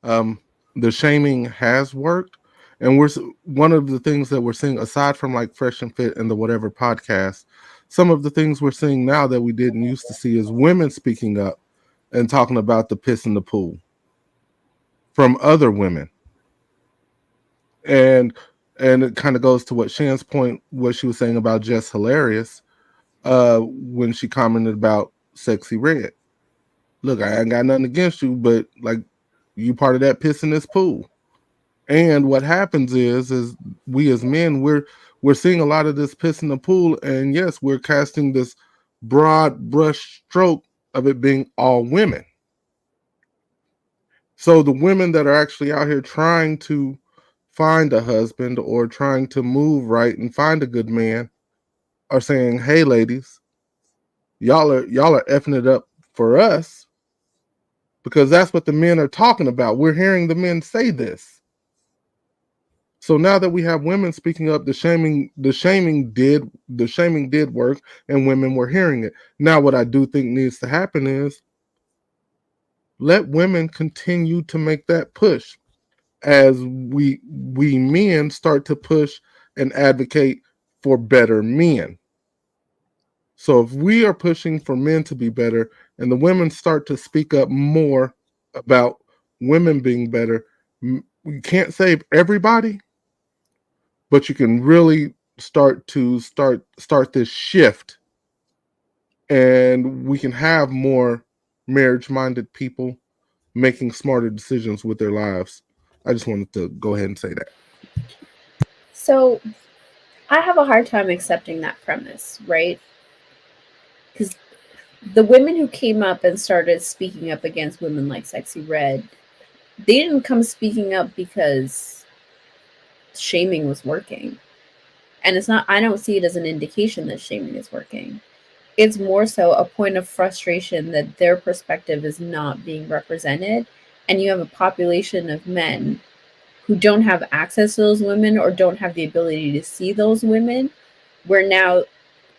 The shaming has worked, and one of the things that we're seeing, aside from like Fresh and Fit and the whatever podcast, some of the things we're seeing now that we didn't used to see is women speaking up and talking about the piss in the pool from other women. And it kind of goes to what Shan's point, what she was saying about Jess Hilarious, when she commented about Sexy Red. Look, I ain't got nothing against you, but like, you part of that piss in this pool. And what happens is we as men, we're seeing a lot of this piss in the pool, and yes, we're casting this broad brush stroke of it being all women. So the women that are actually out here trying to find a husband or trying to move right and find a good man are saying, "Hey, ladies, y'all are effing it up for us," because that's what the men are talking about. We're hearing the men say this. So now that we have women speaking up, the shaming did work, and women were hearing it. Now, what I do think needs to happen is let women continue to make that push as we men start to push and advocate for better men. So if we are pushing for men to be better and the women start to speak up more about women being better, we can't save everybody, but you can really start this shift, and we can have more marriage-minded people making smarter decisions with their lives. I just wanted to go ahead and say that. So I have a hard time accepting that premise, right? Because the women who came up and started speaking up against women like Sexy Red, they didn't come speaking up because shaming was working. And it's not, I don't see it as an indication that shaming is working. It's more so a point of frustration that their perspective is not being represented. And you have a population of men who don't have access to those women or don't have the ability to see those women, where now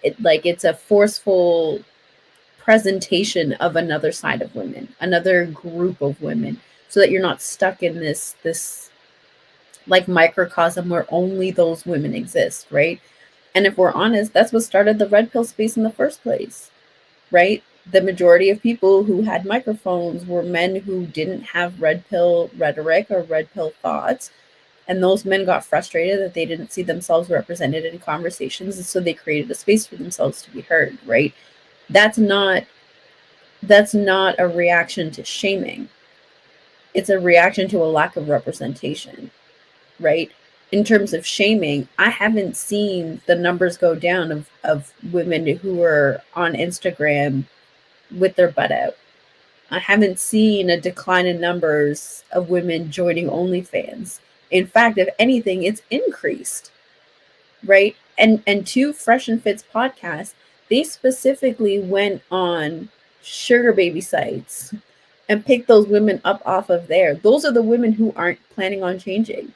it's a forceful presentation of another side of women, another group of women, so that you're not stuck in this like microcosm where only those women exist, right? And if we're honest, that's what started the red pill space in the first place, right? The majority of people who had microphones were men who didn't have red pill rhetoric or red pill thoughts. And those men got frustrated that they didn't see themselves represented in conversations. And so they created a space for themselves to be heard, right? That's not a reaction to shaming. It's a reaction to a lack of representation, right? In terms of shaming, I haven't seen the numbers go down of women who are on Instagram with their butt out. I haven't seen a decline in numbers of women joining OnlyFans. In fact, if anything, it's increased, right? And to Fresh and Fit's podcast, they specifically went on sugar baby sites and picked those women up off of there. Those are the women who aren't planning on changing.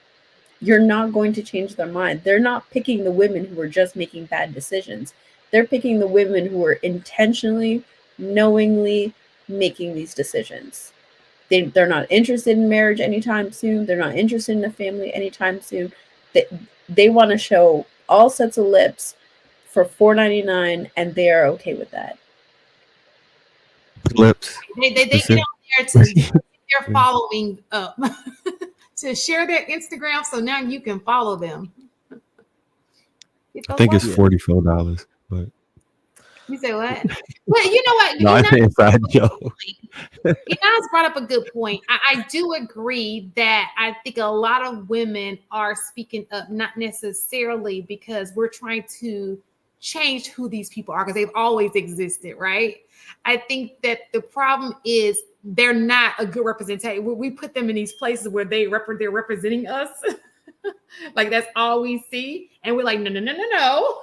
You're not going to change their mind. They're not picking the women who are just making bad decisions. They're picking the women who are intentionally, knowingly making these decisions. They're not interested in marriage anytime soon. They're not interested in a family anytime soon. They want to show all sets of lips for $4.99, and they are okay with that. Lips. They get on there to get their following up, to share their Instagram, so now you can follow them. I think it's $44, but you say what? Well, you know what? No, it's an inside joke. You guys brought up a good point. I do agree that I think a lot of women are speaking up, not necessarily because we're trying to change who these people are, because they've always existed, right? I think that the problem is they're not a good representation. We put them in these places where they're representing us. Like that's all we see. And we're like, no.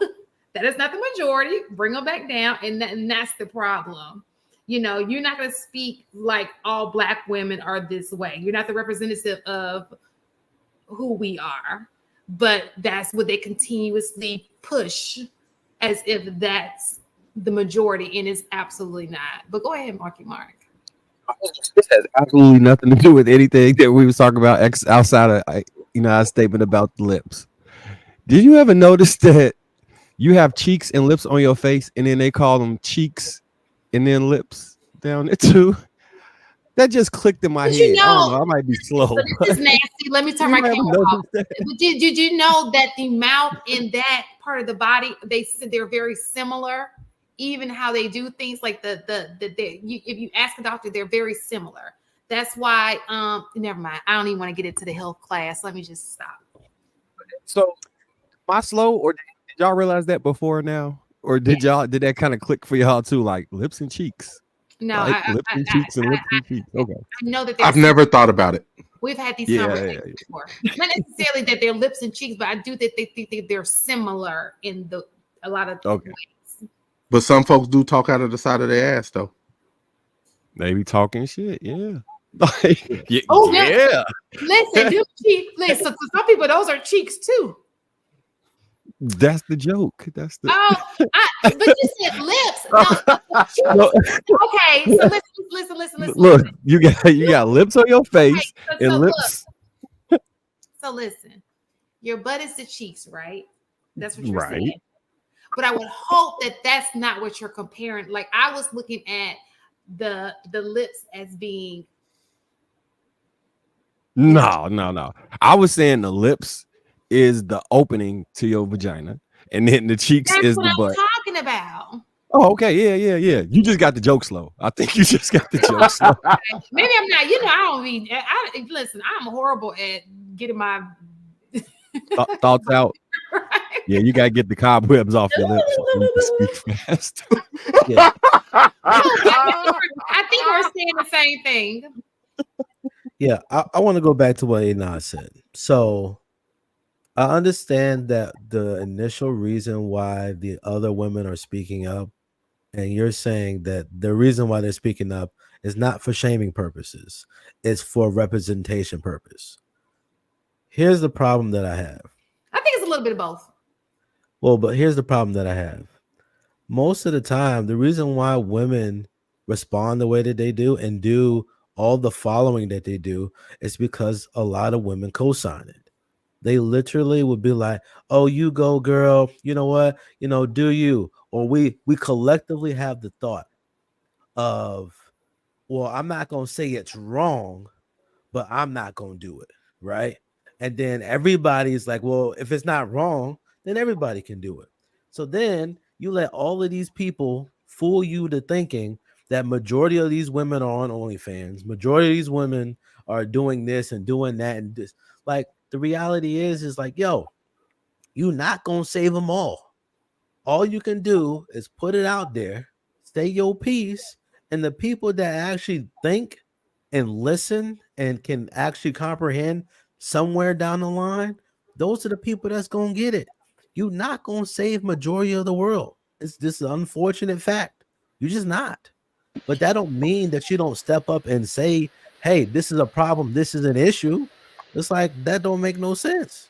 That is not the majority. Bring them back down. And that's the problem. You know, you're not going to speak like all Black women are this way. You're not the representative of who we are. But that's what they continuously push as if that's the majority, and it's absolutely not. But go ahead, Marky Mark. This has absolutely nothing to do with anything that we was talking about outside of our statement about the lips. Did you ever notice that you have cheeks and lips on your face, and then they call them cheeks and then lips down there too? That just clicked in my Did head. you I don't know? know. I might be So slow. this is nasty. Let me turn You my ever camera off. noticed that? But did you know that the mouth and that part of the body, they're very similar, even how they do things, like if you ask a doctor, they're very similar. That's why never mind, I don't even want to get into the health class. Let me just stop. So, am I slow, or did y'all realize that before now, or did that kind of click for y'all too, like lips and cheeks? No, Like lips and cheeks and lips and cheeks. Okay. I know that I've never thought about it. we've had these Yeah, conversations before. Not necessarily that they're lips and cheeks, but I do that they think they're similar in a lot of Okay. ways. But some folks do talk out of the side of their ass, though. They be talking shit. Yeah. Like, Oh, yeah. Listen, them cheeks. Listen, to some people, those are cheeks too. That's the joke. That's the. But you said lips. No, okay, so listen. Look, you got lips on your face and so lips. So listen, your butt is the cheeks, right? That's what you're Right. saying. But I would hope that that's not what you're comparing. Like, I was looking at the lips as being. No. I was saying the lips is the opening to your vagina, and then the cheeks That's is what the I'm butt. talking about. Oh, okay. Yeah. You just got the joke slow. I think you just got the joke slow. Maybe I'm not. I don't mean. Listen. I'm horrible at getting my Thoughts out. right. Yeah, you gotta get the cobwebs off your lips so you can speak fast. Yeah. I think we're saying the same thing. Yeah, I want to go back to what Ina said. So I understand that the initial reason why the other women are speaking up, and you're saying that the reason why they're speaking up is not for shaming purposes, it's for representation purpose. Here's the problem that I have. I think it's a little bit of both. Well, but here's the problem that I have. Most of the time, the reason why women respond the way that they do and do all the following that they do is because a lot of women co-sign it. They literally would be like, "Oh, you go, girl. You know what? Do you?" Or we collectively have the thought of, "Well, I'm not gonna say it's wrong, but I'm not gonna do it," right? And then everybody's like, "Well, if it's not wrong, then everybody can do it." So then you let all of these people fool you to thinking that majority of these women are on OnlyFans. Majority of these women are doing this and doing that and this. Like, the reality is like, yo, you're not gonna save them all. All you can do is put it out there, say your piece, and the people that actually think and listen and can actually comprehend somewhere down the line, those are the people that's gonna get it. You're not gonna save majority of the world. It's just an unfortunate fact. You're just not. But that don't mean that you don't step up and say, "Hey, this is a problem. This is an issue." It's like that don't make no sense.